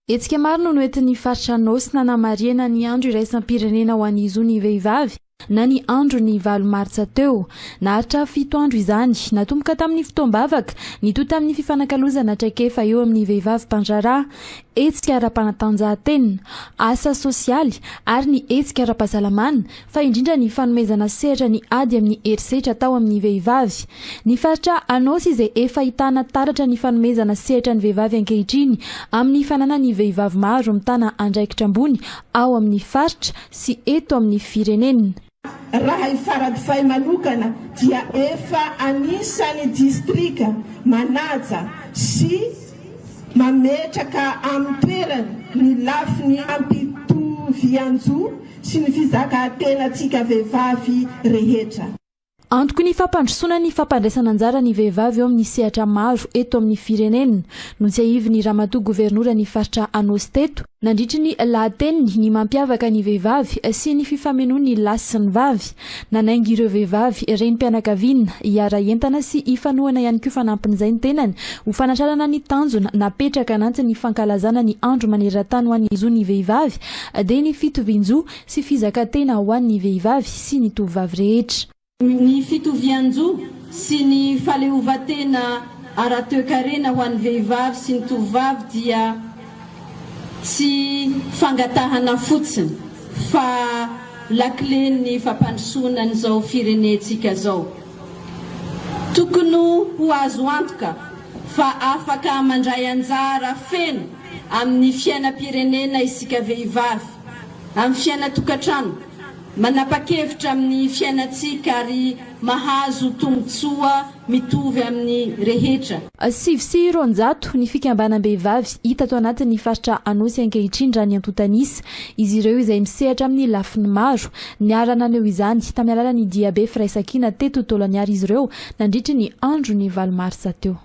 Etsika maro no noentin'ny faritra Anosy nanamariana ny andro iraisam-pirenena ho an'izy ny vehivavy na ny andro ny 8 martsa teo. Naharitra 7 andro izany, natomboka tamin'ny fotoam-bavaka, nitoa tamin'ny fifanakalozana traikefa eo amin'ny vehivavy mpandraharaha, hetsika ara-panatanjahantena, asa sosialy ary ny hetsika ara-pahasalamana, fa indrindra ny fanomezana sehatra ny ady amin'ny herisetra atao amin'ny vehivavy. Ny faritra Anosy izay efa ahitana taratra ny fanomezana sehatra ny vehivavy ankehitriny amin'ny fanana ny vehivavy maro mitana andraikitra ambony ao amin'ny faritra sy eto amin'ny firenena. Raha ifaradofay manokana dia efa anisan'ny distrika manaja sy mametraka amin'ny toerany ny lafiny ampitovianjo sy ny fizakatenatsika vehivavy rehetra. Antoko ny fampandrosoana ny fampandraisana anjara ny vehivavy eo amin'ny sehatra maro eto amin'ny firenena. Nontsiahivy ny ramatoa gobernora ny faritra Anosy teto, nandritry ny lahateniny ny mampiavaka ny vehivavy sy ny fifamenoa ny lasy sy ny vavy. Nanaingy ireo vehivavy renim-pianakaviana hiara entana sy ifanohana ihany koa fanampin'izay ny tenany ho fanatrarana ny tanjona napetraka anantsy ny fankalazana ny andro maneran-tany ho an'izy ny vehivavy dia ny fitovian-jo sy fizakantena ho an'ny vehivavy sy ny tovovavy rehetra. Ny fitovian-jo sy ny faleovan-tena ara-toe-karena ho an'ny vehivavy sy ny tovovavy dia tsy fangatahana fotsiny fa lakile ny fampandrosoana n'izao firenentsika zao. Tokony ho azo antoka fa afaka mandray anjara feno amin'ny fiainam-pirenena isika vehivavy, amin'ny fiainatokantrano, manapa-kevitra amin'ny fiainatsika ary mahazo tombotsoa mitovy amin'ny rehetra. 700 ny fikambanam-behivavy hita ato anatin'ny faritra Anosy ankehitriny raha ny antotanisa. Izy ireo izay misehatra amin'ny lafiny maro. Niarana aneo izany tamin'ny alalan'ny diabe firaisakina teto tolaniary izy ireo nandritry ny andro ny 8 martsa teo.